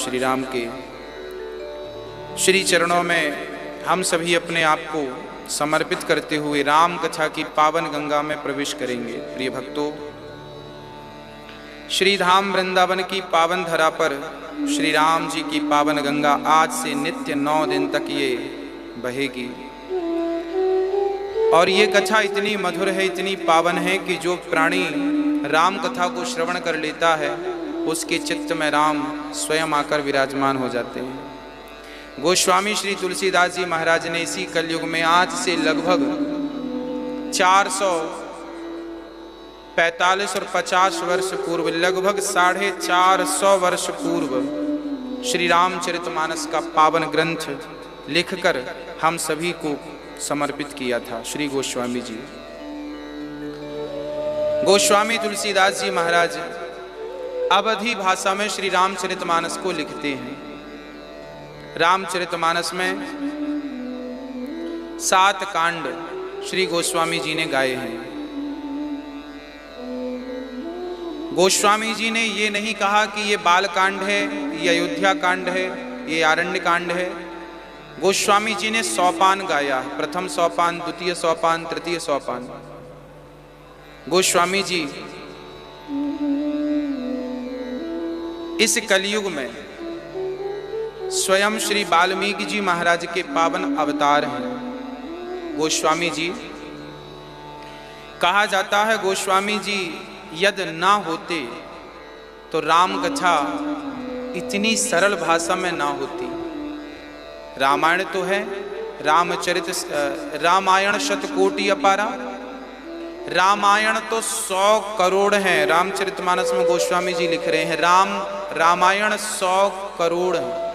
श्री राम के श्री चरणों में हम सभी अपने आप को समर्पित करते हुए राम कथा की पावन गंगा में प्रवेश करेंगे। प्रिय भक्तों, श्री धाम वृंदावन की पावन धरा पर श्री राम जी की पावन गंगा आज से नित्य 9 दिन तक ये बहेगी। और ये कथा इतनी मधुर है, इतनी पावन है कि जो प्राणी राम कथा को श्रवण कर लेता है उसके चित्त में राम स्वयं आकर विराजमान हो जाते हैं। गोस्वामी श्री तुलसीदास जी महाराज ने इसी कलयुग में आज से लगभग 445 और 50 वर्ष पूर्व, लगभग 450 वर्ष पूर्व श्री रामचरितमानस का पावन ग्रंथ लिखकर हम सभी को समर्पित किया था श्री गोस्वामी जी। गोस्वामी तुलसीदास जी महाराज अवधी भाषा में श्री रामचरितमानस को लिखते हैं। रामचरितमानस में 7 कांड श्री गोस्वामी जी ने गाए हैं। गोस्वामी जी ने ये नहीं कहा कि ये बाल कांड है, ये अयोध्या कांड है, ये आरण्य कांड है। गोस्वामी जी ने सोपान गाया, प्रथम सोपान, द्वितीय सोपान, तृतीय सोपान। गोस्वामी जी इस कलयुग में स्वयं श्री वाल्मीकि जी महाराज के पावन अवतार हैं। गोस्वामी जी कहा जाता है, गोस्वामी जी यदि ना होते तो राम कथा इतनी सरल भाषा में ना होती। रामायण तो है, रामायण शतकोटि अपारा, रामायण तो 100 करोड़ हैं। रामचरितमानस में गोस्वामी जी लिख रहे हैं रामायण 100 करोड़ है।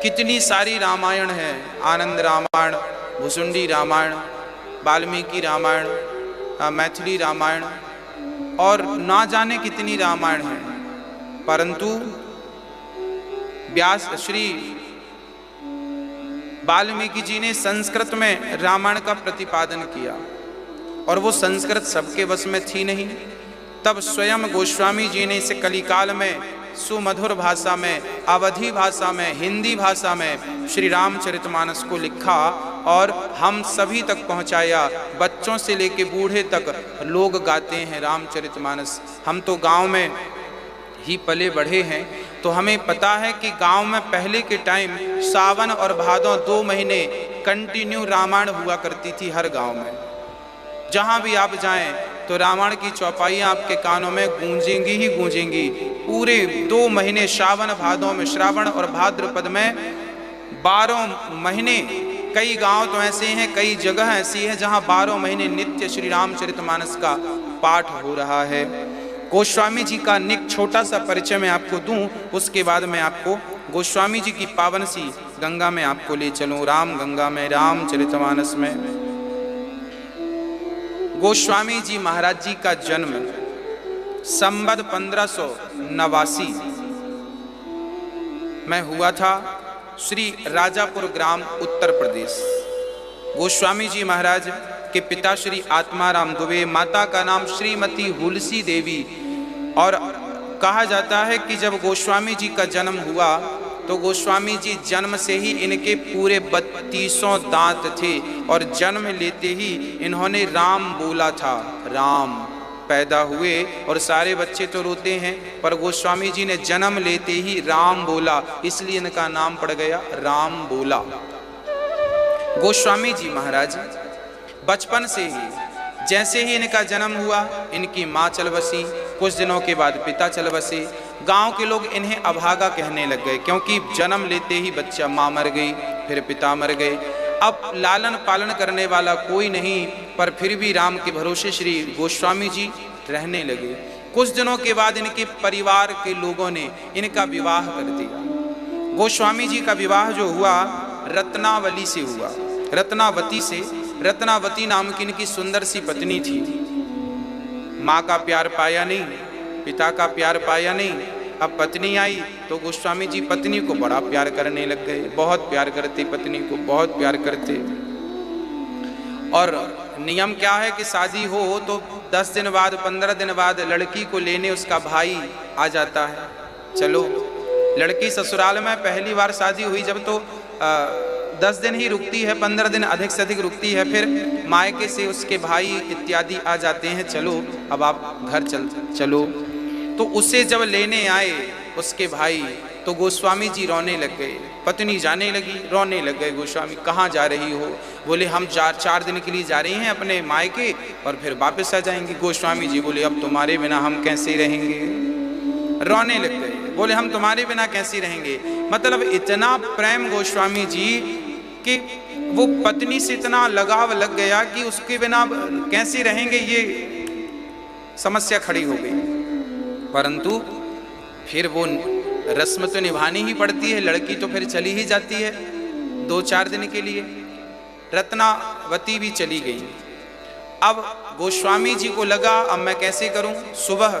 कितनी सारी रामायण है, आनंद रामायण, भुसुंडी रामायण, वाल्मीकि रामायण, मैथिली रामायण और ना जाने कितनी रामायण है। परंतु व्यास श्री वाल्मीकि जी ने संस्कृत में रामायण का प्रतिपादन किया और वो संस्कृत सबके वश में थी नहीं। तब स्वयं गोस्वामी जी ने इस कलिकाल में सुमधुर भाषा में, अवधी भाषा में, हिंदी भाषा में श्री रामचरितमानस को लिखा और हम सभी तक पहुंचाया। बच्चों से लेके बूढ़े तक लोग गाते हैं रामचरितमानस। हम तो गांव में ही पले बढ़े हैं तो हमें पता है कि गांव में पहले के टाइम सावन और भादों 2 महीने कंटिन्यू रामायण हुआ करती थी हर गांव में। जहां भी आप जाएं तो रामायण की चौपाइयाँ आपके कानों में गूंजेंगी ही गूंजेंगी। पूरे 2 महीने सावन भादों में, श्रावण और भाद्रपद में 12 महीने। कई गांव तो ऐसे हैं, कई जगह ऐसी है जहां 12 महीने नित्य श्री रामचरितमानस का पाठ हो रहा है। गोस्वामी जी का निक छोटा सा परिचय मैं आपको दूं, उसके बाद मैं आपको गोस्वामी जी की पावन सी गंगा में आपको ले चलूं, राम गंगा में, रामचरितमानस में। गोस्वामी जी महाराज जी का जन्म संवत 1589 में हुआ था श्री राजापुर ग्राम, उत्तर प्रदेश। गोस्वामी जी महाराज के पिता श्री आत्माराम दुबे, माता का नाम श्रीमती हुलसी देवी। और कहा जाता है कि जब गोस्वामी जी का जन्म हुआ तो गोस्वामी जी जन्म से ही इनके पूरे 32 दांत थे और जन्म लेते ही इन्होंने राम बोला था। राम पैदा हुए और सारे बच्चे तो रोते हैं, पर गोस्वामी जी ने जन्म लेते ही राम बोला, इसलिए इनका नाम पड़ गया राम बोला। गोस्वामी जी महाराज बचपन से ही, जैसे ही इनका जन्म हुआ इनकी माँ चल बसी, कुछ दिनों के बाद पिता चल बसे। गांव के लोग इन्हें अभागा कहने लग गए, क्योंकि जन्म लेते ही बच्चा, माँ मर गई, फिर पिता मर गए। अब लालन पालन करने वाला कोई नहीं, पर फिर भी राम के भरोसे श्री गोस्वामी जी रहने लगे। कुछ दिनों के बाद इनके परिवार के लोगों ने इनका विवाह कर दिया। गोस्वामी जी का विवाह जो हुआ रत्नावली से हुआ, रत्नावती से। रत्नावती नाम की इनकी सुंदर सी पत्नी थी। माँ का प्यार पाया नहीं, पिता का प्यार पाया नहीं। अब पत्नी आई तो गोस्वामी जी पत्नी को बड़ा प्यार करने लग गए, बहुत प्यार करते, पत्नी को बहुत प्यार करते। और नियम क्या है कि शादी हो तो 10 दिन बाद, 15 दिन बाद लड़की को लेने उसका भाई आ जाता है। चलो लड़की ससुराल में पहली बार शादी हुई जब तो 10 दिन ही रुकती है, 15 दिन अधिक से अधिक रुकती है, फिर मायके से उसके भाई इत्यादि आ जाते हैं, चलो अब आप घर चलो। तो उसे जब लेने आए उसके भाई तो गोस्वामी जी रोने लग गए, पत्नी जाने लगी, रोने लग गए। गोस्वामी कहाँ जा रही हो? बोले हम 4 दिन के लिए जा रही हैं अपने मायके और फिर वापस आ जाएंगी। गोस्वामी जी बोले अब तुम्हारे बिना हम कैसे रहेंगे? रोने लग गए, बोले हम तुम्हारे बिना कैसे रहेंगे। मतलब इतना प्रेम गोस्वामी जी कि वो पत्नी से इतना लगाव लग गया कि उसके बिना कैसे रहेंगे ये समस्या खड़ी हो गई। परंतु फिर वो रस्म तो निभानी ही पड़ती है, लड़की तो फिर चली ही जाती है 2-4 दिन के लिए। रत्नावती भी चली गई। अब गोस्वामी जी को लगा अब मैं कैसे करूं। सुबह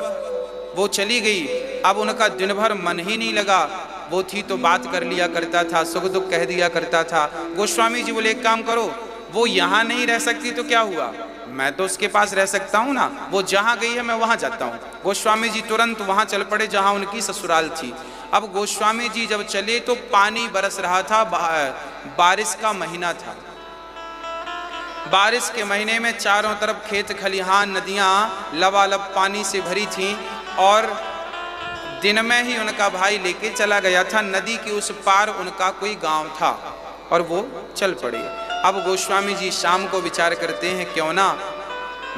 वो चली गई, अब उनका दिन भर मन ही नहीं लगा। वो थी तो बात कर लिया करता था, सुख दुख कह दिया करता था। गोस्वामी जी बोले एक काम करो, वो यहाँ नहीं रह सकती तो क्या हुआ, मैं तो उसके पास रह सकता हूँ ना, वो जहाँ गई है मैं वहाँ जाता हूँ। गोस्वामी जी तुरंत वहाँ चल पड़े जहाँ उनकी ससुराल थी। अब गोस्वामी जी जब चले तो पानी बरस रहा था, बारिश का महीना था। बारिश के महीने में चारों तरफ खेत खलिहान नदियाँ लबालब पानी से भरी थीं और दिन में ही उनका भाई लेके चला गया था। नदी के उस पार उनका कोई गांव था और वो चल पड़े। अब गोस्वामी जी शाम को विचार करते हैं क्यों ना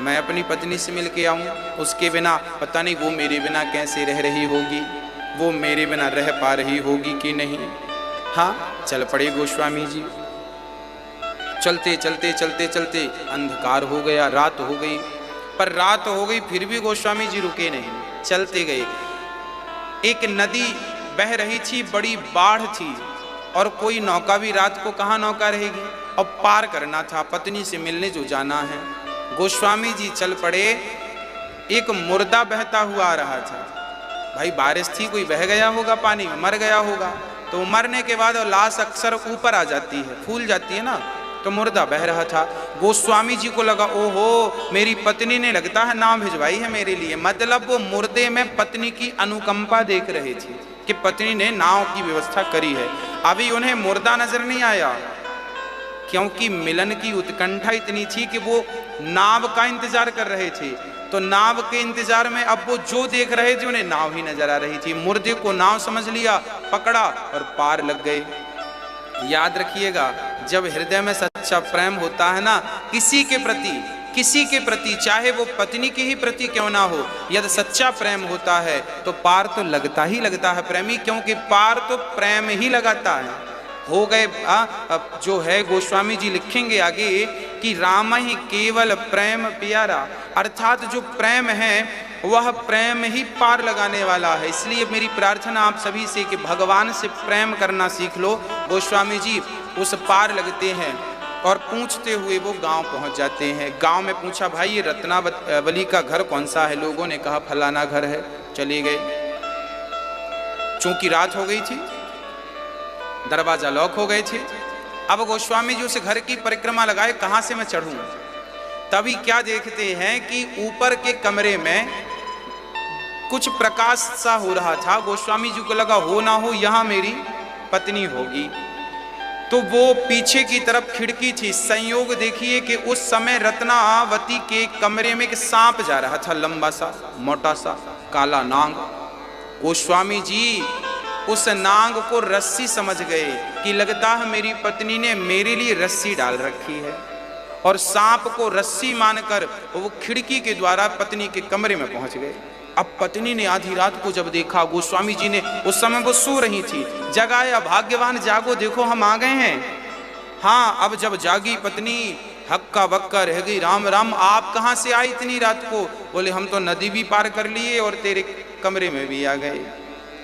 मैं अपनी पत्नी से मिल के आऊँ, उसके बिना पता नहीं वो मेरे बिना कैसे रह रही होगी, वो मेरे बिना रह पा रही होगी कि नहीं। हाँ, चल पड़े गोस्वामी जी। चलते चलते चलते चलते अंधकार हो गया, रात हो गई। पर रात हो गई फिर भी गोस्वामी जी रुके नहीं, चलते गए। एक नदी बह रही थी, बड़ी बाढ़ थी और कोई नौका भी, रात को कहाँ नौका रहेगी, अब पार करना था, पत्नी से मिलने जो जाना है। गोस्वामी जी चल पड़े। एक मुर्दा बहता हुआ आ रहा था। भाई बारिश थी, कोई बह गया होगा पानी में, मर गया होगा, तो मरने के बाद लाश अक्सर ऊपर आ जाती है, फूल जाती है ना, तो मुर्दा बह रहा था। गोस्वामी जी को लगा ओहो मेरी पत्नी ने लगता है नाव भिजवाई है मेरे लिए। मतलब वो मुर्दे में पत्नी की अनुकंपा देख रहे थे कि पत्नी ने नाव की व्यवस्था करी है। अभी उन्हें मुर्दा नजर नहीं आया क्योंकि मिलन की उत्कंठा इतनी थी कि वो नाव का इंतजार कर रहे थे। तो नाव के इंतजार में अब वो जो देख रहे थे उन्हें नाव ही नजर आ रही थी। मुर्दे को नाव समझ लिया, पकड़ा और पार लग गए। याद रखिएगा, जब हृदय में सच्चा प्रेम होता है ना किसी के प्रति, चाहे वो पत्नी के ही प्रति क्यों ना हो, यदि सच्चा प्रेम होता है तो पार तो लगता ही लगता है प्रेमी, क्योंकि पार तो प्रेम ही लगाता है। हो गए अब जो है गोस्वामी जी लिखेंगे आगे कि राम ही केवल प्रेम प्यारा, अर्थात जो प्रेम है वह प्रेम ही पार लगाने वाला है। इसलिए मेरी प्रार्थना आप सभी से कि भगवान से प्रेम करना सीख लो। गोस्वामी जी उस पार लगते हैं और पूछते हुए वो गांव पहुंच जाते हैं। गांव में पूछा भाई ये रत्नावली का घर कौन सा है? लोगों ने कहा फलाना घर है। चले गए। चूंकि रात हो गई थी, दरवाजा लॉक हो गए थे। अब गोस्वामी जी उस घर की परिक्रमा लगाए, कहां से मैं चढ़ूं? तभी क्या देखते हैं कि ऊपर के कमरे में कुछ प्रकाश सा हो रहा था। गोस्वामी जी को लगा हो ना हो यहां मेरी पत्नी होगी, तो वो पीछे की तरफ खिड़की थी। संयोग देखिए कि उस समय रत्नावती के कमरे में एक सांप जा रहा था, लंबा सा मोटा सा काला नाग। गोस्वामी जी उस नाग को रस्सी समझ गए कि लगता है मेरी पत्नी ने मेरे लिए रस्सी डाल रखी है, और सांप को रस्सी मानकर वो खिड़की के द्वारा पत्नी के कमरे में पहुंच गए। अब पत्नी ने आधी रात को जब देखा, गोस्वामी जी ने उस समय वो सो रही थी, जगाया, भाग्यवान जागो देखो हम आ गए हैं। हाँ, अब जब जागी पत्नी हक्का बक्का रह गई, राम राम आप कहाँ से आई इतनी रात को? बोले हम तो नदी भी पार कर लिए और तेरे कमरे में भी आ गए।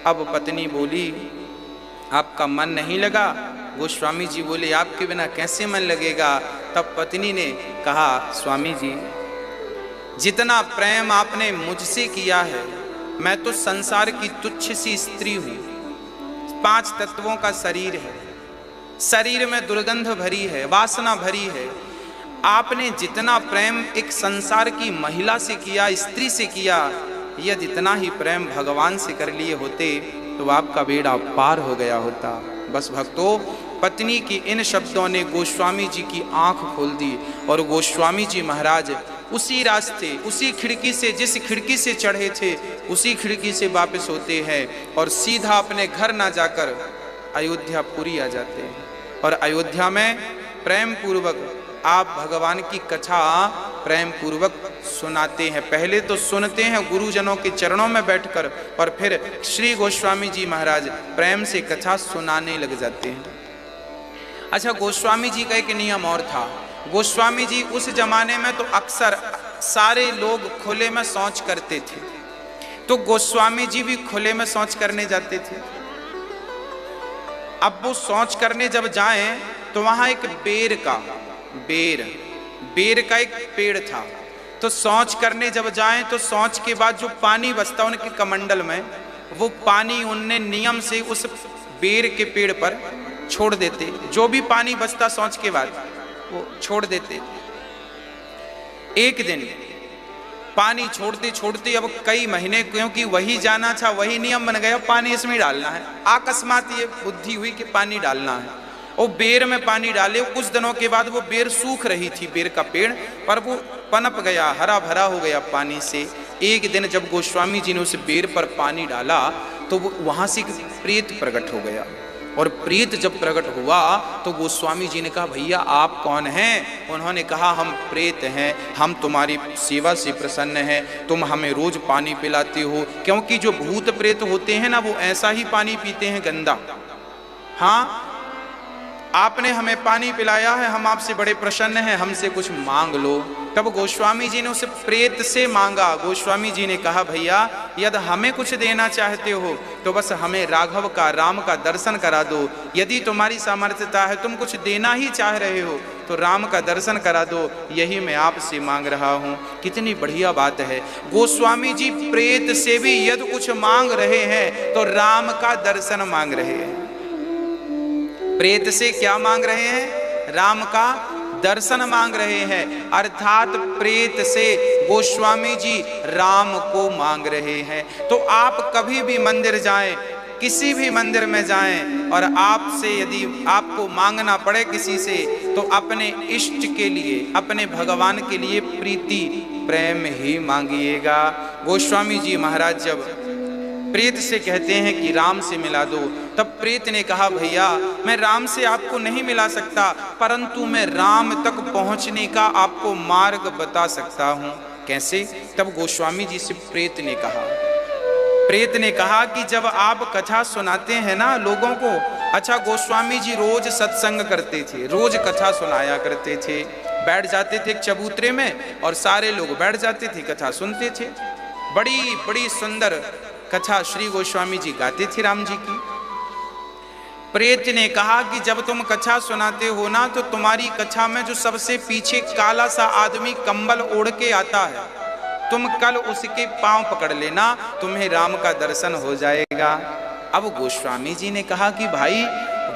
अब पत्नी बोली आपका मन नहीं लगा? गोस्वामी जी बोले आपके बिना कैसे मन लगेगा? तब पत्नी ने कहा स्वामी जी जितना प्रेम आपने मुझसे किया है, मैं तो संसार की तुच्छ सी स्त्री हूँ। 5 तत्वों का शरीर है, शरीर में दुर्गंध भरी है, वासना भरी है। आपने जितना प्रेम एक संसार की महिला से किया, स्त्री से किया, यदि इतना ही प्रेम भगवान से कर लिए होते तो आपका बेड़ा पार हो गया होता। बस भक्तों, पत्नी की इन शब्दों ने गोस्वामी जी की आंख खोल दी और गोस्वामी जी महाराज उसी रास्ते, उसी खिड़की से, जिस खिड़की से चढ़े थे उसी खिड़की से वापस होते हैं और सीधा अपने घर ना जाकर अयोध्यापुरी आ जाते हैं। और अयोध्या में प्रेम पूर्वक आप भगवान की कथा प्रेम पूर्वक सुनाते हैं। पहले तो सुनते हैं गुरुजनों के चरणों में बैठकर और फिर श्री गोस्वामी जी महाराज प्रेम से कथा सुनाने लग जाते हैं। अच्छा, गोस्वामी जी का एक नियम और था। गोस्वामी जी उस जमाने में तो अक्सर सारे लोग खुले में शौच करते थे, तो गोस्वामी जी भी खुले में शौच करने जाते थे। अब वो शौच करने जब जाएं तो वहां एक बेर का एक पेड़ था, तो शौच करने जब जाएं तो शौच के बाद जो पानी बचता उनके कमंडल में, वो पानी उनने नियम से उस बेर के पेड़ पर छोड़ देते। जो भी पानी बचता शौच के बाद वो छोड़ देते। एक दिन पानी छोड़ते छोड़ते अब कई महीने, क्योंकि वही जाना था, वही नियम बन गया, पानी इसमें डालना है। अकस्मात ये बुद्धि हुई कि पानी डालना है, और बेर में पानी डाले। कुछ दिनों के बाद वो बेर सूख रही थी, बेर का पेड़, पर वो पनप गया, हरा भरा हो गया पानी से। एक दिन जब गोस्वामी जी ने उस बेर पर पानी डाला तो वो वहां से एक प्रेत प्रकट हो गया। और प्रेत जब प्रकट हुआ तो गोस्वामी जी ने कहा, भैया आप कौन हैं? उन्होंने कहा, हम प्रेत हैं, हम तुम्हारी सेवा से प्रसन्न हैं, तुम हमें रोज पानी पिलाते हो। क्योंकि जो भूत प्रेत होते हैं ना, वो ऐसा ही पानी पीते हैं, गंदा। हाँ, आपने हमें पानी पिलाया है, हम आपसे बड़े प्रसन्न हैं, हमसे कुछ मांग लो। तब गोस्वामी जी ने उस प्रेत से मांगा। गोस्वामी जी ने कहा, भैया यदि हमें कुछ देना चाहते हो तो बस हमें राघव का, राम का दर्शन करा दो। यदि तुम्हारी सामर्थ्यता है, तुम कुछ देना ही चाह रहे हो, तो राम का दर्शन करा दो, यही मैं आपसे मांग रहा हूँ। कितनी बढ़िया बात है। गोस्वामी जी प्रेत से भी यदि कुछ मांग रहे हैं तो राम का दर्शन मांग रहे हैं। प्रेत से क्या मांग रहे हैं? राम का दर्शन मांग रहे हैं। अर्थात प्रेत से गोस्वामी जी राम को मांग रहे हैं। तो आप कभी भी मंदिर जाएं, किसी भी मंदिर में जाएं, और आपसे यदि आपको मांगना पड़े किसी से, तो अपने इष्ट के लिए, अपने भगवान के लिए प्रीति प्रेम ही मांगिएगा। गोस्वामी जी महाराज जब प्रेत से कहते हैं कि राम से मिला दो, तब प्रेत ने कहा, भैया मैं राम से आपको नहीं मिला सकता, परंतु मैं राम तक पहुंचने का आपको मार्ग बता सकता हूं। कैसे? तब गोस्वामी जी से प्रेत ने कहा कि जब आप कथा सुनाते हैं ना लोगों को, अच्छा गोस्वामी जी रोज सत्संग करते थे, रोज कथा सुनाया करते थे, बैठ जाते थे एक चबूतरे में और सारे लोग बैठ जाते थे, कथा सुनते थे। बड़ी बड़ी सुंदर कथा श्री गोस्वामी जी गाते थे राम जी की। प्रेत ने कहा कि जब तुम कथा सुनाते हो ना, तो तुम्हारी कथा में जो सबसे पीछे काला सा आदमी कंबल ओढ़ के आता है, तुम कल उसके पांव पकड़ लेना, तुम्हें राम का दर्शन हो जाएगा। अब गोस्वामी जी ने कहा कि भाई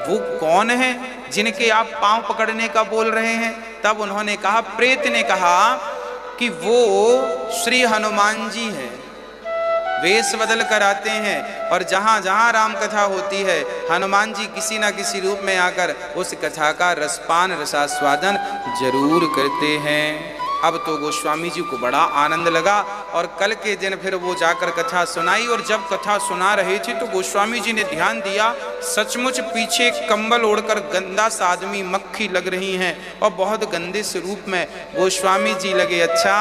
वो कौन है जिनके आप पांव पकड़ने का बोल रहे हैं? तब उन्होंने कहा, प्रेत ने कहा कि वो श्री हनुमान जी हैं, वेश बदल कर आते हैं और जहाँ जहाँ राम कथा होती है, हनुमान जी किसी ना किसी रूप में आकर उस कथा का रसपान, रसास्वादन जरूर करते हैं। अब तो गोस्वामी जी को बड़ा आनंद लगा और कल के दिन फिर वो जाकर कथा सुनाई। और जब कथा सुना रहे थे तो गोस्वामी जी ने ध्यान दिया, सचमुच पीछे कंबल ओढ़कर गंदा सा आदमी, मक्खी लग रही हैं और बहुत गंदे स्वरूप में गोस्वामी जी लगे। अच्छा,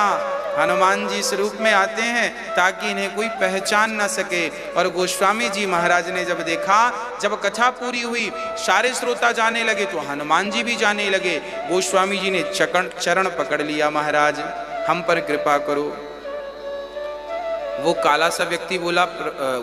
हनुमान जी स्वरूप में आते हैं ताकि इन्हें कोई पहचान न सके। और गोस्वामी जी महाराज ने जब देखा, जब कथा पूरी हुई, सारे श्रोता जाने लगे तो हनुमान जी भी जाने लगे। गोस्वामी जी ने चरण पकड़ लिया, महाराज हम पर कृपा करो। वो काला सा व्यक्ति बोला,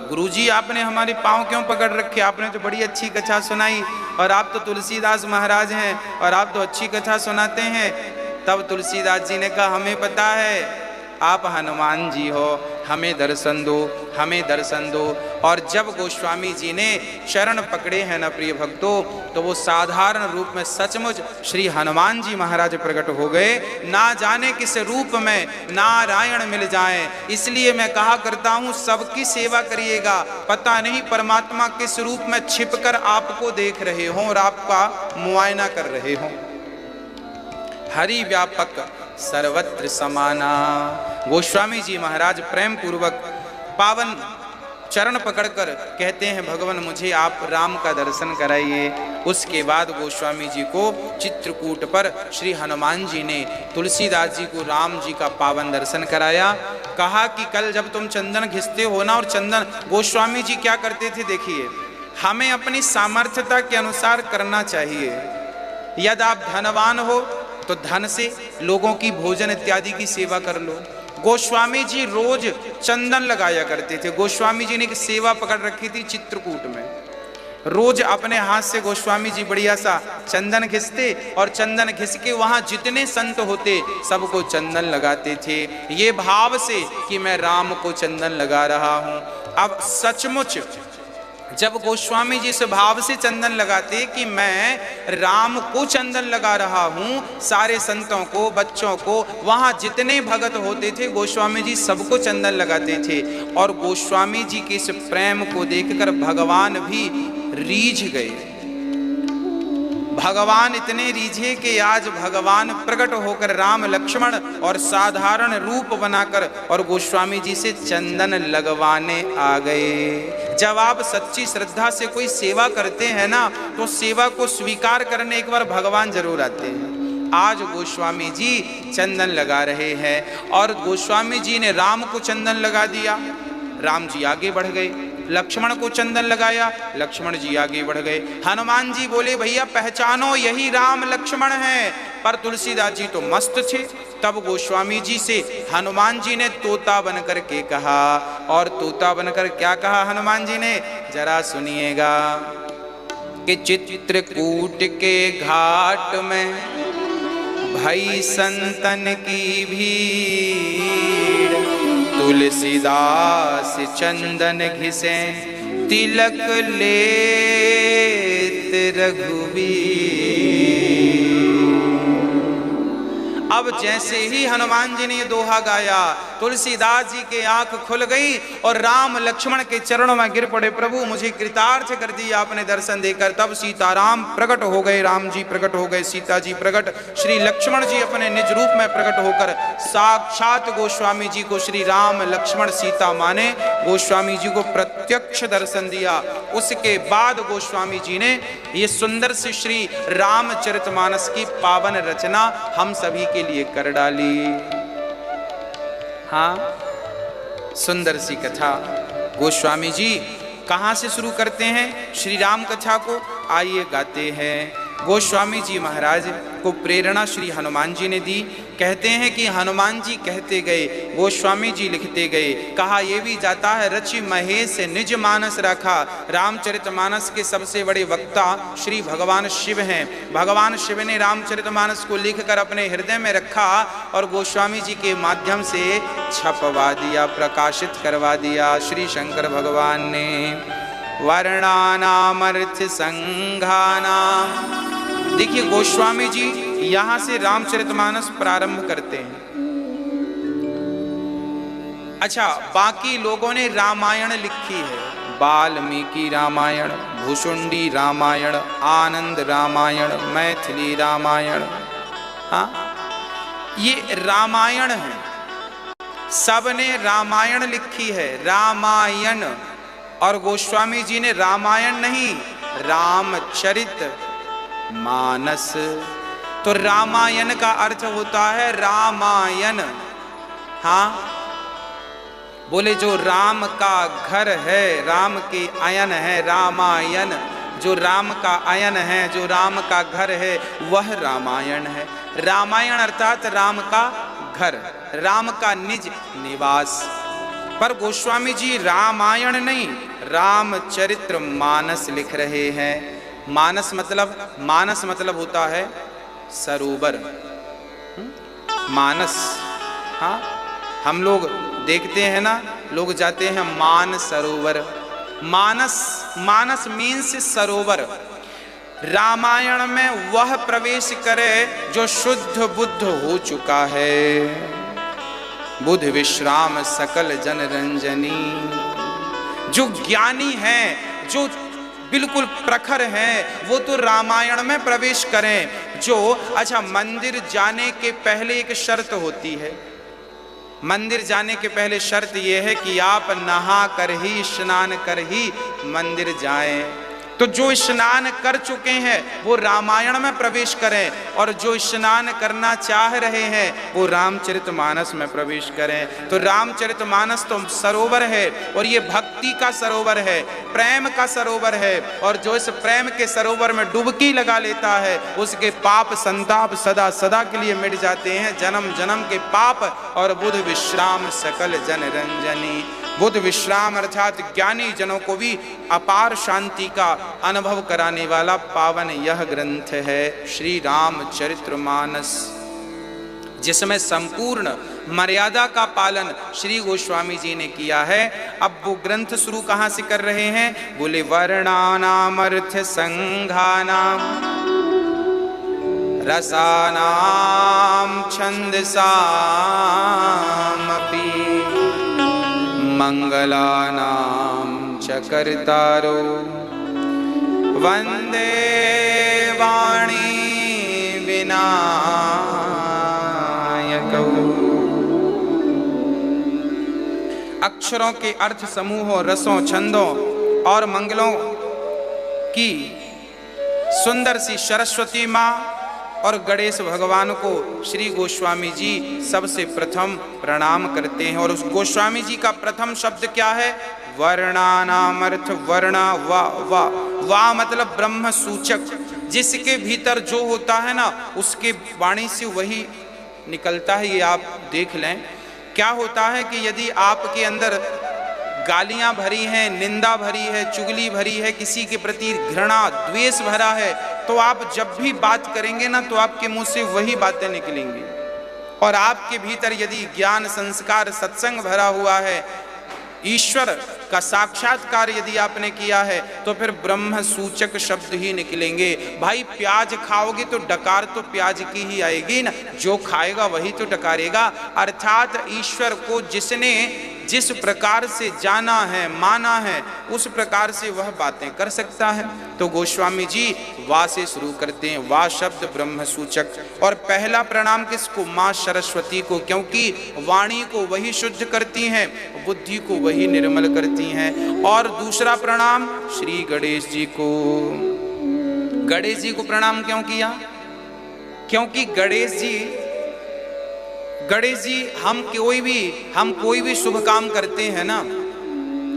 गुरुजी आपने हमारे पांव क्यों पकड़ रखे? आपने तो बड़ी अच्छी कथा सुनाई, और आप तो तुलसीदास महाराज हैं और आप तो अच्छी कथा सुनाते हैं। तब तुलसीदास जी ने कहा, हमें पता है आप हनुमान जी हो, हमें दर्शन दो, हमें दर्शन दो। और जब गोस्वामी जी ने चरण पकड़े हैं न प्रिय भक्तों, तो वो साधारण रूप में सचमुच श्री हनुमान जी महाराज प्रकट हो गए। ना जाने किस रूप में नारायण मिल जाएं, इसलिए मैं कहा करता हूं सबकी सेवा करिएगा, पता नहीं परमात्मा किस रूप में छिपकर आपको देख रहे हों और आपका मुआयना कर रहे हों। हरि व्यापक सर्वत्र समाना। गोस्वामी जी महाराज प्रेम पूर्वक पावन चरण पकड़कर कहते हैं, भगवान मुझे आप राम का दर्शन कराइए। उसके बाद गोस्वामी जी को चित्रकूट पर श्री हनुमान जी ने तुलसीदास जी को राम जी का पावन दर्शन कराया। कहा कि कल जब तुम चंदन घिसते हो ना, और चंदन गोस्वामी जी क्या करते थे देखिए, हमें अपनी सामर्थ्यता के अनुसार करना चाहिए। यदि आप धनवान हो तो धन से लोगों की भोजन इत्यादि की सेवा कर लो। गोस्वामी जी रोज चंदन लगाया करते थे। गोस्वामी जी ने एक सेवा पकड़ रखी थी चित्रकूट में, रोज अपने हाथ से गोस्वामी जी बढ़िया सा चंदन घिसते और चंदन घिस के वहां जितने संत होते सबको चंदन लगाते थे, ये भाव से कि मैं राम को चंदन लगा रहा हूं। अब सचमुच जब गोस्वामी जी इस भाव से चंदन लगाते कि मैं राम को चंदन लगा रहा हूं, सारे संतों को, बच्चों को, वहां जितने भगत होते थे गोस्वामी जी सबको चंदन लगाते थे। और गोस्वामी जी के इस प्रेम को देखकर भगवान भी रीझ गए। भगवान इतने रीझे कि आज भगवान प्रकट होकर राम लक्ष्मण और साधारण रूप बनाकर और गोस्वामी जी से चंदन लगवाने आ गए। जब आप सच्ची श्रद्धा से कोई सेवा करते हैं ना, तो सेवा को स्वीकार करने एक बार भगवान जरूर आते हैं। आज गोस्वामी जी चंदन लगा रहे हैं और गोस्वामी जी ने राम को चंदन लगा दिया, राम जी आगे बढ़ गए। लक्ष्मण को चंदन लगाया, लक्ष्मण जी आगे बढ़ गए। हनुमान जी बोले भैया पहचानो यही राम लक्ष्मण हैं, पर तुलसीदास जी तो मस्त थे। तब गोस्वामी जी से हनुमान जी ने तोता बनकर के कहा, और तोता बनकर क्या कहा हनुमान जी ने, जरा सुनिएगा कि चित्रकूट के घाट में भई संतन की भीड़, तुलसीदास चंदन घिसे तिलक लेत रघुबीर। अब जैसे ही हनुमान जी ने ये दोहा गाया, तुलसीदास जी के आंख खुल गई और राम लक्ष्मण के चरणों में गिर पड़े, प्रभु मुझे कृतार्थ कर दिया आपने दर्शन देकर। तब सीताराम प्रकट हो गए, राम जी प्रकट हो गए, सीता जी प्रकट, श्री लक्ष्मण जी अपने निज रूप में प्रकट होकर साक्षात गोस्वामी जी को श्री राम लक्ष्मण सीता माने गोस्वामी जी को प्रत्यक्ष दर्शन दिया। उसके बाद गोस्वामी जी ने ये सुंदर से श्री रामचरितमानस की पावन रचना हम सभी के लिए कर डाली। हाँ, सुंदर सी कथा गोस्वामी जी कहाँ से शुरू करते हैं श्री राम कथा को, आइए गाते हैं। गोस्वामी जी महाराज को प्रेरणा श्री हनुमान जी ने दी। कहते हैं कि हनुमान जी कहते गए, गोस्वामी जी लिखते गए। कहा यह भी जाता है रचि महेश निज मानस रखा। रामचरितमानस के सबसे बड़े वक्ता श्री भगवान शिव हैं। भगवान शिव ने रामचरितमानस को लिखकर अपने हृदय में रखा और गोस्वामी जी के माध्यम से छपवा दिया, प्रकाशित करवा दिया श्री शंकर भगवान ने। वर्णानामर्थ संघानाम। देखिए गोस्वामी जी यहां से रामचरितमानस प्रारंभ करते हैं। अच्छा, बाकी लोगों ने रामायण लिखी है, वाल्मीकि रामायण, भुषुंडी रामायण, आनंद रामायण, मैथिली रामायण। हाँ, ये रामायण है, सबने रामायण लिखी है, रामायण। और गोस्वामी जी ने रामायण नहीं, रामचरित मानस। तो रामायण का अर्थ होता है रामायण। हाँ, बोले जो राम का घर है, राम के अयन है, रामायण। जो राम का अयन है, जो राम का घर है, वह रामायण है। रामायण अर्थात राम का घर, राम का निज निवास। पर गोस्वामी जी रामायण नहीं, रामचरित्र मानस लिख रहे हैं। मानस मतलब होता है सरोवर। मानस, हाँ, हम लोग देखते हैं ना लोग जाते हैं मान सरोवर। मानस मीन्स सरोवर। रामायण में वह प्रवेश करे जो शुद्ध बुद्ध हो चुका है। बुद्ध विश्राम सकल जन रंजनी, जो ज्ञानी है, जो बिल्कुल प्रखर है, वो तो रामायण में प्रवेश करें। जो अच्छा, मंदिर जाने के पहले एक शर्त होती है। मंदिर जाने के पहले शर्त यह है कि आप नहा कर ही, स्नान कर ही मंदिर जाएं। तो जो स्नान कर चुके हैं वो रामायण में प्रवेश करें, और जो स्नान करना चाह रहे हैं वो रामचरितमानस में प्रवेश करें। तो रामचरितमानस तो सरोवर है, और ये भक्ति का सरोवर है, प्रेम का सरोवर है। और जो इस प्रेम के सरोवर में डुबकी लगा लेता है उसके पाप संताप सदा सदा के लिए मिट जाते हैं, जन्म जन्म के पाप। और बुद्ध विश्राम सकल जन रंजनी, बुद्ध विश्राम अर्थात ज्ञानी जनों को भी अपार शांति का अनुभव कराने वाला पावन यह ग्रंथ है श्री रामचरितमानस, जिसमें संपूर्ण मर्यादा का पालन श्री गोस्वामी जी ने किया है। अब वो ग्रंथ शुरू कहाँ से कर रहे हैं? बोले वर्णानाम अर्थ संघानाम रसानाम छंदसाम अपि मंगलानाम च कर्तारो वंदे वाणी विनायकौ। अक्षरों के अर्थ समूहों, रसों, छंदों और मंगलों की सुंदर सी सरस्वती माँ और गणेश भगवान को श्री गोस्वामी जी सबसे प्रथम प्रणाम करते हैं। और उस गोस्वामी जी का प्रथम शब्द क्या है? वर्णानाम अर्थ वर्णा, वा मतलब ब्रह्म सूचक, जिसके भीतर जो होता है ना उसके वाणी से वही निकलता है। ये आप देख लें। क्या होता है कि यदि आपके अंदर गालियां भरी हैं, निंदा भरी है, चुगली भरी है, किसी के प्रति घृणा द्वेष भरा है, तो आप जब भी बात करेंगे ना तो आपके मुंह से वही बातें निकलेंगी। और आपके भीतर यदि ज्ञान, संस्कार, सत्संग भरा हुआ है, ईश्वर का साक्षात्कार यदि आपने किया है, तो फिर ब्रह्म सूचक शब्द ही निकलेंगे। भाई प्याज खाओगे तो डकार तो प्याज की ही आएगी ना, जो खाएगा वही तो डकारेगा। अर्थात ईश्वर को जिसने जिस प्रकार से जाना है, माना है, उस प्रकार से वह बातें कर सकता है। तो गोस्वामी जी वा से शुरू करते हैं, वा शब्द ब्रह्म सूचक। और पहला प्रणाम किसको? माँ सरस्वती को, क्योंकि वाणी को वही शुद्ध करती हैं, बुद्धि को वही निर्मल करती हैं। और दूसरा प्रणाम श्री गणेश जी को। गणेश जी को प्रणाम क्यों किया? क्योंकि गणेश जी हम कोई भी शुभ काम करते हैं ना,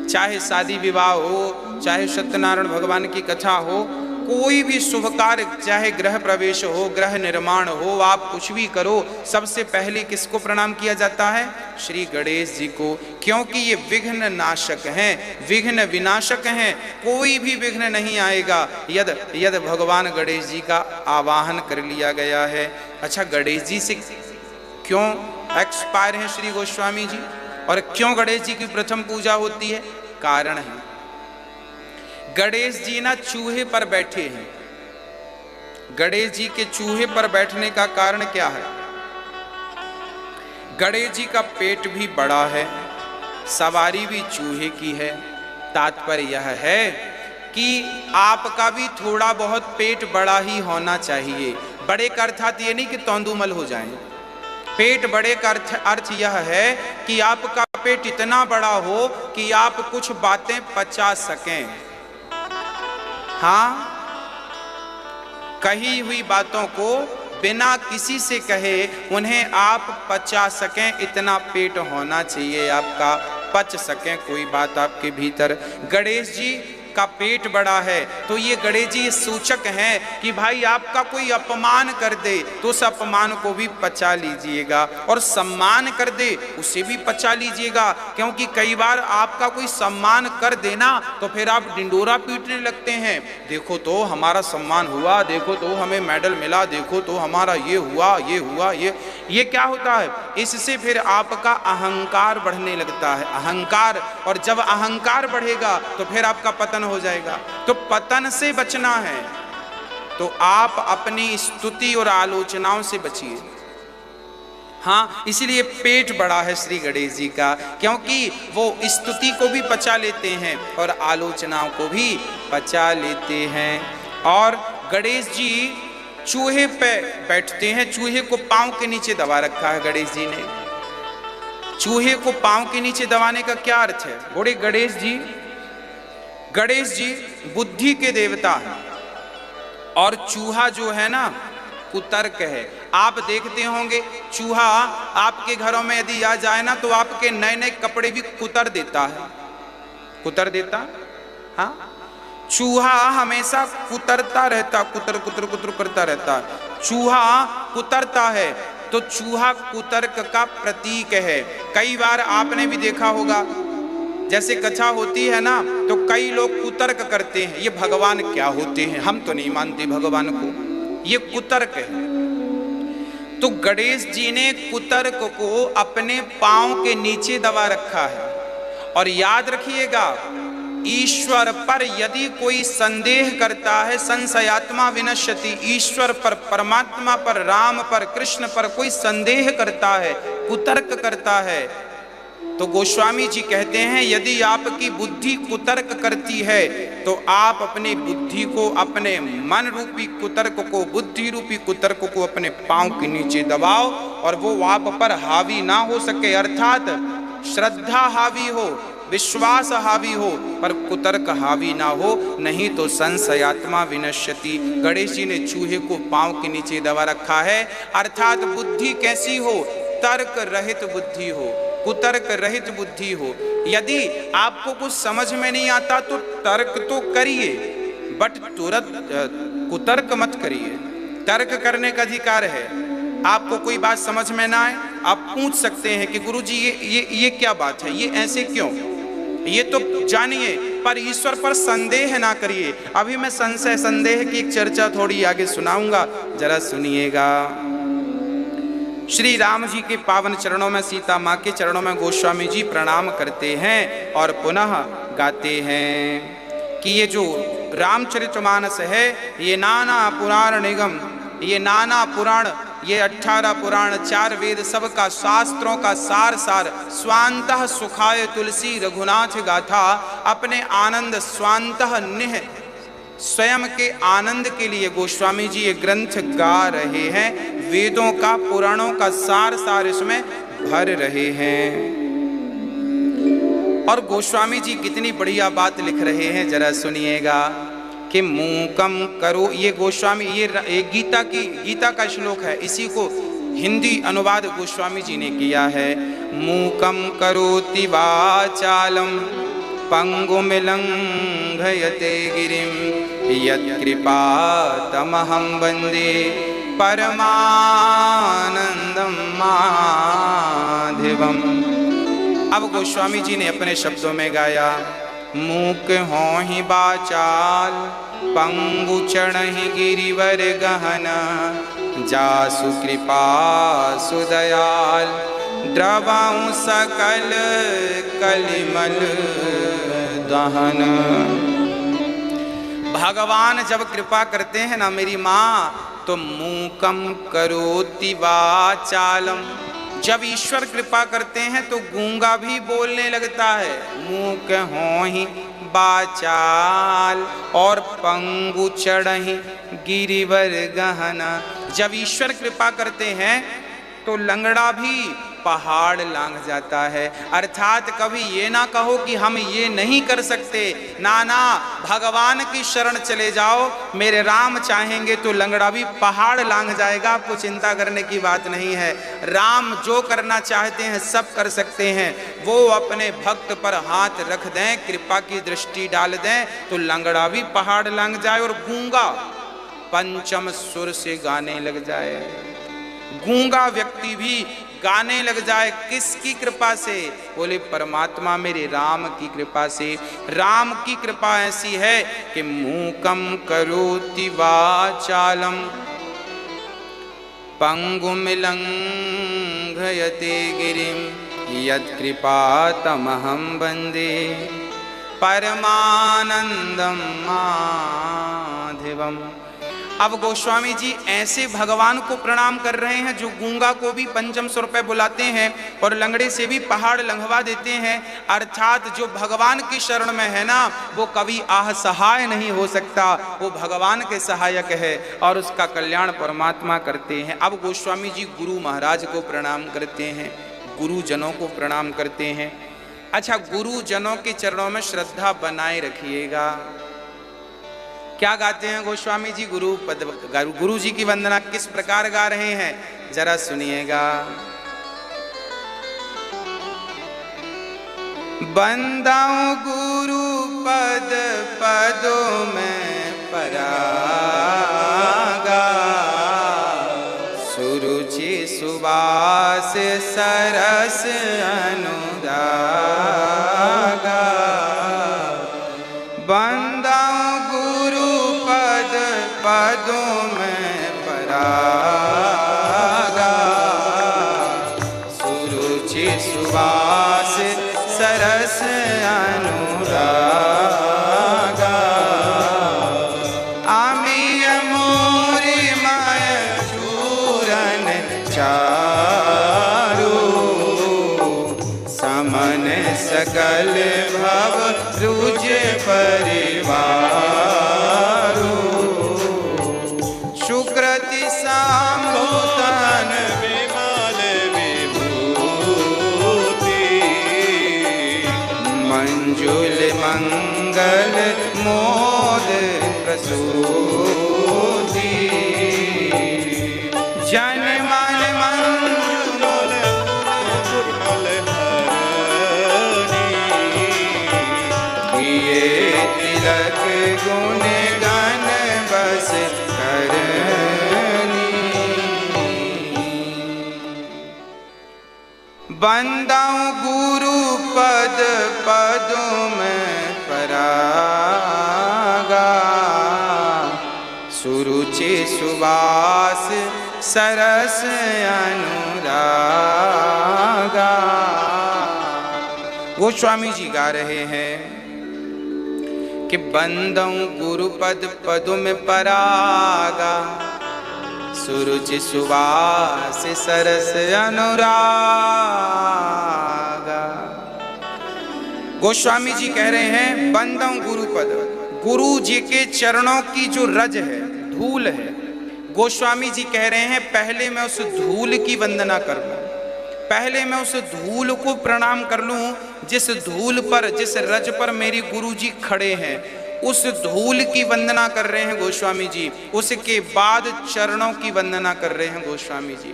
चाहे शादी विवाह हो, चाहे सत्यनारायण भगवान की कथा हो, कोई भी शुभ कार्य, चाहे गृह प्रवेश हो, गृह निर्माण हो, आप कुछ भी करो, सबसे पहले किसको प्रणाम किया जाता है? श्री गणेश जी को। क्योंकि ये विघ्न नाशक हैं, विघ्न विनाशक हैं, कोई भी विघ्न नहीं आएगा यद भगवान गणेश जी का आवाहन कर लिया गया है। अच्छा, गणेश जी से क्यों एक्सपायर हैं श्री गोस्वामी जी, और क्यों गणेश जी की प्रथम पूजा होती है? कारण है, गणेश जी ना चूहे पर बैठे हैं। गणेश जी के चूहे पर बैठने का कारण क्या है? गणेश जी का पेट भी बड़ा है, सवारी भी चूहे की है। तात्पर्य यह है कि आपका भी थोड़ा बहुत पेट बड़ा ही होना चाहिए। बड़े का अर्थात ये नहीं कि तौंदुमल हो जाएं। पेट बड़े का अर्थ यह है कि आपका पेट इतना बड़ा हो कि आप कुछ बातें पचा सकें। हाँ, कही हुई बातों को बिना किसी से कहे उन्हें आप पचा सकें, इतना पेट होना चाहिए आपका, पच सकें कोई बात आपके भीतर। गणेश जी का पेट बड़ा है। तो ये गणेश जी सूचक हैं कि भाई आपका कोई अपमान कर दे तो उस अपमान को भी पचा लीजिएगा, और सम्मान कर दे उसे भी पचा लीजिएगा, क्योंकि कई बार आपका कोई सम्मान कर देना तो फिर आप डिंडोरा पीटने लगते हैं, देखो तो हमारा सम्मान हुआ, देखो तो हमें मेडल मिला, देखो तो हमारा ये हुआ, ये हुआ, ये क्या होता है, इससे फिर आपका अहंकार बढ़ने लगता है, अहंकार, और जब अहंकार बढ़ेगा तो फिर आपका पतन हो जाएगा। तो पतन से बचना है तो आप अपनी स्तुति और आलोचनाओं से बचिए। हाँ, इसीलिए पेट बड़ा है श्री गणेश जी का, क्योंकि वो स्तुति को भी पचा लेते हैं और आलोचनाओं को भी पचा लेते हैं। और गणेश जी चूहे पे बैठते हैं, चूहे को पांव के नीचे दबा रखा है गणेश जी ने। चूहे को पांव के नीचे दबाने का क्या अर्थ है? बोले गणेश जी बुद्धि के देवता हैं, और चूहा जो है ना कुतर्क है। आप देखते होंगे चूहा आपके घरों में यदि आ जाए ना तो आपके नए नए कपड़े भी कुतर देता है, कुतर देता। हाँ, चूहा हमेशा कुतरता रहता, कुतर कुतर कुतर करता रहता। चूहा कुतरता है तो चूहा कुतर्क का प्रतीक है। कई बार आपने भी देखा होगा, जैसे कथा होती है ना तो कई लोग कुतर्क करते हैं, ये भगवान क्या होते हैं, हम तो नहीं मानते भगवान को, ये कुतर्क है। तो गणेश जी ने कुतर्क को अपने पांव के नीचे दबा रखा है। और याद रखिएगा, ईश्वर पर यदि कोई संदेह करता है, संशयात्मा विनश्यति, ईश्वर पर, परमात्मा पर, राम पर, कृष्ण पर कोई संदेह करता है, कुतर्क करता है, तो गोस्वामी जी कहते हैं यदि आपकी बुद्धि कुतर्क करती है तो आप अपनी बुद्धि को, अपने मन रूपी कुतर्क को, बुद्धि रूपी कुतर्क को अपने पांव के नीचे दबाओ और वो आप पर हावी ना हो सके, अर्थात श्रद्धा हावी हो, विश्वास हावी हो, पर कुतर्क हावी ना हो, नहीं तो संशयात्मा विनश्यति। गणेश जी ने चूहे को पांव के नीचे दबा रखा है, अर्थात बुद्धि कैसी हो? तर्क रहित बुद्धि हो, कुतर्क रहित बुद्धि हो। यदि आपको कुछ समझ में नहीं आता तो तर्क तो करिए, बट तुरंत कुतर्क मत करिए। तर्क करने का अधिकार है। आपको कोई बात समझ में ना आए, आप पूछ सकते हैं कि गुरुजी ये क्या बात है, ये ऐसे क्यों, ये तो जानिए, पर ईश्वर पर संदेह ना करिए। अभी मैं संशय संदेह की एक चर्चा थोड़ी आगे सुनाऊंगा, जरा सुनिएगा। श्री राम जी के पावन चरणों में, सीता माँ के चरणों में गोस्वामी जी प्रणाम करते हैं और पुनः गाते हैं कि ये जो रामचरितमानस है, ये नाना पुराण निगम, ये नाना पुराण, ये 18 पुराण, 4 वेद, सबका शास्त्रों का सार स्वांतः सुखाय तुलसी रघुनाथ गाथा, अपने आनंद स्वांतः निह, स्वयं के आनंद के लिए गोस्वामी जी ये ग्रंथ गा रहे हैं, वेदों का, पुराणों का सार इसमें भर रहे हैं। और गोस्वामी जी कितनी बढ़िया बात लिख रहे हैं, जरा सुनिएगा कि मूकम करो, ये गोस्वामी, ये गीता का श्लोक है, इसी को हिंदी अनुवाद गोस्वामी जी ने किया है। मूकम करोति वाचालम पंगुमिलंघयते गिरिम यत्कृपा तमहं वंदे परमानंदम माधवम। अब गोस्वामी जी ने अपने शब्दों में गाया, मूक हों ही बाचाल पंगु चढ़हि गिरिवर गहन, जासु कृपा सुदयाल द्रवाऊं सकल कलिमल दहन। भगवान जब कृपा करते हैं ना मेरी माँ, तो मूकम करोति वाचालम, जब ईश्वर कृपा करते हैं तो गूंगा भी बोलने लगता है। मूक हों ही बाचाल और पंगु चढ़हि गिरिवर गहना, जब ईश्वर कृपा करते हैं तो लंगड़ा भी पहाड़ लांघ जाता है। अर्थात कभी ये ना कहो कि हम ये नहीं कर सकते, ना ना, भगवान की शरण चले जाओ, मेरे राम चाहेंगे तो लंगड़ा भी पहाड़ लांघ जाएगा, आपको चिंता करने की बात नहीं है। राम जो करना चाहते हैं सब कर सकते हैं। वो अपने भक्त पर हाथ रख दें, कृपा की दृष्टि डाल दें तो लंगड़ा भी पहाड़ लांघ जाए और गूंगा पंचम सुर से गाने लग जाए, गूंगा व्यक्ति भी गाने लग जाए। किसकी कृपा से? बोले परमात्मा मेरे राम की कृपा से। राम की कृपा ऐसी है कि मूकम करोति वाचालम पंगुम लंघयते गिरिम यत्कृपा तमहं वन्दे परमानंदम माधवम। अब गोस्वामी जी ऐसे भगवान को प्रणाम कर रहे हैं जो गूंगा को भी पंचम सुर पे बुलाते हैं और लंगड़े से भी पहाड़ लंघवा देते हैं। अर्थात जो भगवान की शरण में है ना, वो कभी असहाय नहीं हो सकता, वो भगवान के सहायक है और उसका कल्याण परमात्मा करते हैं। अब गोस्वामी जी गुरु महाराज को प्रणाम करते हैं, गुरुजनों को प्रणाम करते हैं। अच्छा, गुरुजनों के चरणों में श्रद्धा बनाए रखिएगा। क्या गाते हैं गोस्वामी जी? गुरु जी की वंदना किस प्रकार गा रहे हैं जरा सुनिएगा। बंदाऊं गुरु पद पदों में परागा, सुरुचि सुबास सरस अनुरागा। बंदाऊं पदों में परागा, सुरुचि सुवास सरस अनुरागा। आमिय मोरी माय चूरन चारु, समन सकल भव रुज परिवारु। सुकृति संभूतन विमल विभूति, मंजुल मंगल मोद प्रसूति। जन मन मंजुल किए तिलक गुण गण बस बंदाऊं गुरु पद पदों में परागा, सुरुचि सुवास सरस अनुरागा। गोस्वामी जी गा रहे हैं कि बंदाऊं गुरु पद पदों में परागा, सुरुचि सुवास सरस अनुरागा। गोस्वामी जी कह रहे हैं बंदाऊं गुरु पद, गुरु जी के चरणों की जो रज है, धूल है, गोस्वामी जी कह रहे हैं पहले मैं उस धूल की वंदना कर लूं, पहले मैं उस धूल को प्रणाम कर लूं जिस धूल पर, जिस रज पर मेरी गुरु जी खड़े हैं, उस धूल की वंदना कर रहे हैं गोस्वामी जी। उसके बाद चरणों की वंदना कर रहे हैं गोस्वामी जी।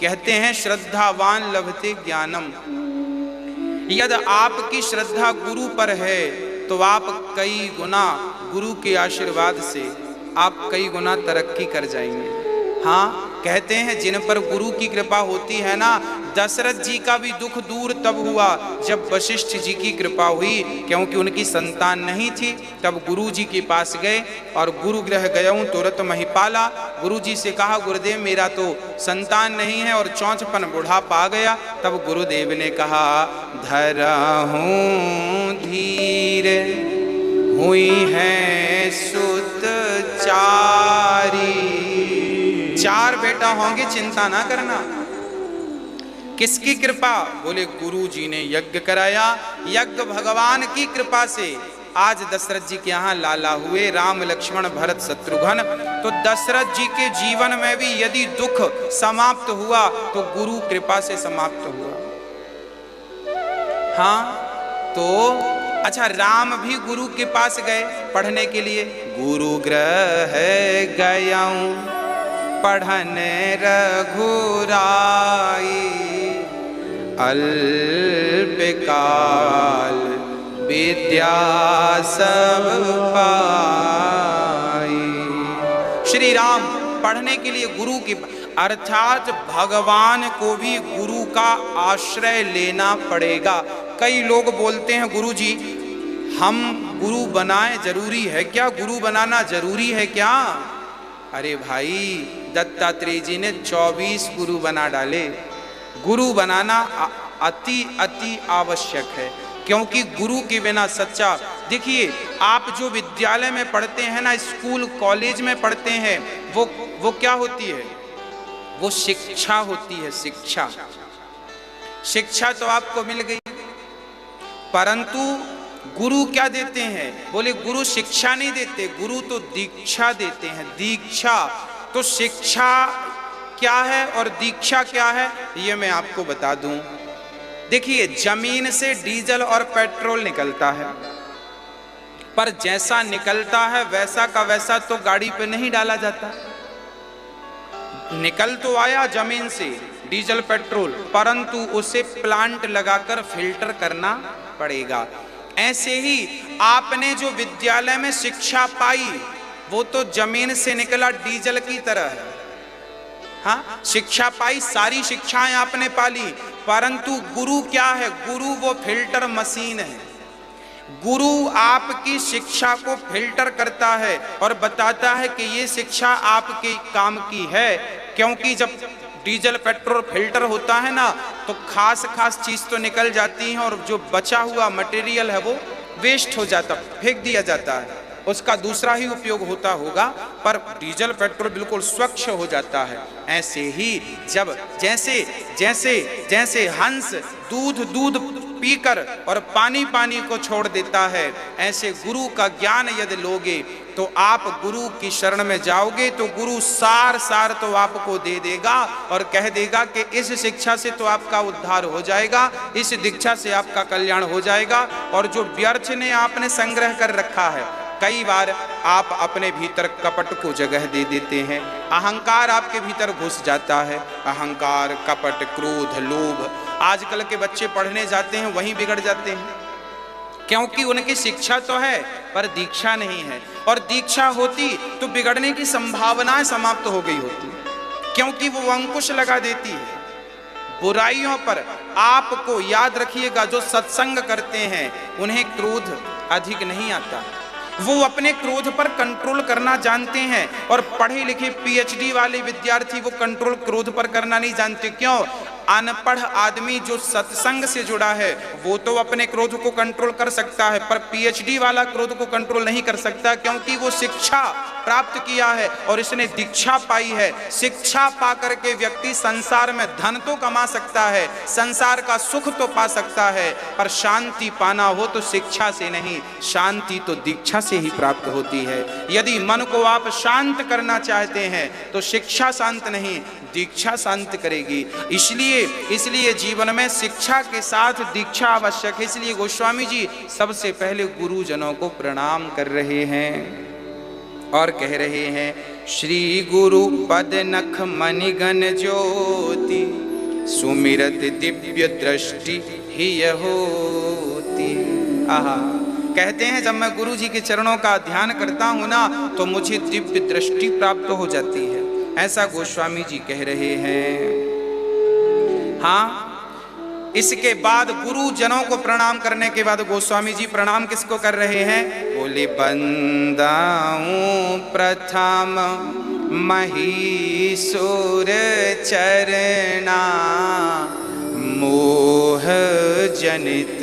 कहते हैं श्रद्धावान लभते ज्ञानम, यदि आपकी श्रद्धा गुरु पर है तो आप कई गुना गुरु के आशीर्वाद से आप कई गुना तरक्की कर जाएंगे। हाँ, कहते हैं जिन पर गुरु की कृपा होती है ना, दशरथ जी का भी दुख दूर तब हुआ जब वशिष्ठ जी की कृपा हुई, क्योंकि उनकी संतान नहीं थी। तब गुरु जी के पास गए और गुरु गृह गयऊं तुरत महिपाला। गुरु जी से कहा गुरुदेव मेरा तो संतान नहीं है और चौंचपन बुढ़ापा आ गया। तब गुरुदेव ने कहा धरहूं धीर हुई है सुत चारी, चार बेटा होंगे चिंता ना करना। किसकी कृपा? बोले गुरु जी ने यज्ञ कराया, यज्ञ भगवान की कृपा से। आज दशरथ जी के यहाँ लाला हुए, राम लक्ष्मण भरत शत्रुघ्न। तो दशरथ जी के जीवन में भी यदि दुख समाप्त हुआ तो गुरु कृपा से समाप्त हुआ। हाँ, तो अच्छा, राम भी गुरु के पास गए पढ़ने के लिए। गुरु ग्रह गयाऊं पढ़न रघुराई, अल्प काल विद्या सब पाई। श्री राम पढ़ने के लिए गुरु की, अर्थात भगवान को भी गुरु का आश्रय लेना पड़ेगा। कई लोग बोलते हैं गुरु जी हम गुरु बनाए, जरूरी है क्या? गुरु बनाना जरूरी है क्या? अरे भाई, दत्तात्रेय जी ने 24 गुरु बना डाले। गुरु बनाना अति अति आवश्यक है, क्योंकि गुरु के बिना सच्चा, देखिए आप जो विद्यालय में पढ़ते हैं ना, स्कूल कॉलेज में पढ़ते हैं, वो क्या होती है? वो शिक्षा होती है। शिक्षा, शिक्षा तो आपको मिल गई, परंतु गुरु क्या देते हैं? बोले गुरु शिक्षा नहीं देते, गुरु तो दीक्षा देते हैं। दीक्षा, तो शिक्षा क्या है और दीक्षा क्या है, ये मैं आपको बता दूं। देखिए, जमीन से डीजल और पेट्रोल निकलता है, पर जैसा निकलता है वैसा का वैसा तो गाड़ी पे नहीं डाला जाता। निकल तो आया जमीन से डीजल पेट्रोल, परंतु उसे प्लांट लगाकर फिल्टर करना पड़ेगा। ऐसे ही आपने जो विद्यालय में शिक्षा पाई वो तो जमीन से निकला डीजल की तरह है। हाँ, शिक्षा पाई, सारी शिक्षाएं आपने पाली, परंतु गुरु क्या है? गुरु वो फिल्टर मशीन है। गुरु आपकी शिक्षा को फिल्टर करता है और बताता है कि ये शिक्षा आपके काम की है। क्योंकि जब डीजल पेट्रोल फिल्टर होता है ना, तो खास खास चीज तो निकल जाती है और जो बचा हुआ मटेरियल है वो वेस्ट हो जाता, फेंक दिया जाता है, उसका दूसरा ही उपयोग होता होगा, पर डीजल पेट्रोल बिल्कुल स्वच्छ हो जाता है। ऐसे ही जब जैसे जैसे जैसे हंस दूध पीकर और पानी को छोड़ देता है, ऐसे गुरु का ज्ञान यदि लोगे तो आप गुरु की शरण में जाओगे तो गुरु सार तो आपको दे देगा और कह देगा कि इस शिक्षा से तो आपका उद्धार हो जाएगा, इस दीक्षा से आपका कल्याण हो जाएगा। और जो व्यर्थ ने आपने संग्रह कर रखा है, कई बार आप अपने भीतर कपट को जगह दे देते हैं, अहंकार आपके भीतर घुस जाता है। अहंकार, कपट, क्रोध, लोभ, आजकल के बच्चे पढ़ने जाते हैं वहीं बिगड़ जाते हैं, क्योंकि उनकी शिक्षा तो है पर दीक्षा नहीं है। और दीक्षा होती तो बिगड़ने की संभावनाएं समाप्त हो गई होती, क्योंकि वो अंकुश लगा देती है बुराइयों पर। आपको याद रखिएगा, जो सत्संग करते हैं उन्हें क्रोध अधिक नहीं आता, वो अपने क्रोध पर कंट्रोल करना जानते हैं। और पढ़े लिखे पीएचडी वाले विद्यार्थी वो कंट्रोल क्रोध पर करना नहीं जानते। क्यों? अनपढ़ आदमी जो सत्संग से जुड़ा है वो तो अपने क्रोध को कंट्रोल कर सकता है, पर पीएचडी वाला क्रोध को कंट्रोल नहीं कर सकता, क्योंकि वो शिक्षा प्राप्त किया है और इसने दीक्षा पाई है। शिक्षा पा करके व्यक्ति संसार में धन तो कमा सकता है, संसार का सुख तो पा सकता है, पर शांति पाना हो तो शिक्षा से नहीं, शांति तो दीक्षा से ही प्राप्त होती है। यदि मन को आप शांत करना चाहते हैं तो शिक्षा शांत नहीं, दीक्षा शांत करेगी। इसलिए जीवन में शिक्षा के साथ दीक्षा आवश्यक है। इसलिए गोस्वामी जी सबसे पहले गुरुजनों को प्रणाम कर रहे हैं और कह रहे हैं, श्री गुरु पद नख मणिगण ज्योति, सुमिरत दिव्य दृष्टि ही होती। आहा, कहते हैं जब मैं गुरु जी के चरणों का ध्यान करता हूं ना तो मुझे दिव्य दृष्टि प्राप्त हो जाती है, ऐसा गोस्वामी जी कह रहे हैं। हाँ, इसके बाद गुरु जनों को प्रणाम करने के बाद गोस्वामी जी प्रणाम किसको कर रहे हैं? बोले, बंदाऊं प्रथम महीसुर चरना, मोह जनित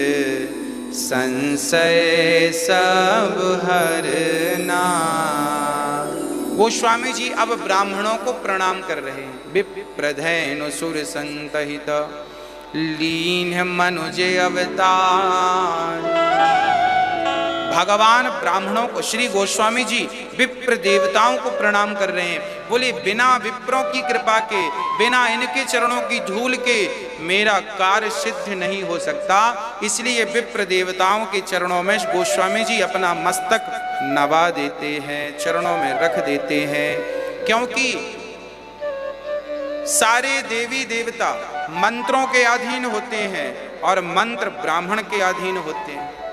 संशय सब हरना। गोस्वामी जी अब ब्राह्मणों को प्रणाम कर रहे हैं। विप्रधेनु सुर संतहित लीन मनुज अवतार, भगवान ब्राह्मणों को, श्री गोस्वामी जी विप्र देवताओं को प्रणाम कर रहे हैं। बोले बिना विप्रों की कृपा के, बिना इनके चरणों की धूल के मेरा कार्य सिद्ध नहीं हो सकता। इसलिए विप्र देवताओं के चरणों में गोस्वामी जी अपना मस्तक नवा देते हैं, चरणों में रख देते हैं। क्योंकि सारे देवी देवता मंत्रों के अधीन होते हैं और मंत्र ब्राह्मण के अधीन होते हैं।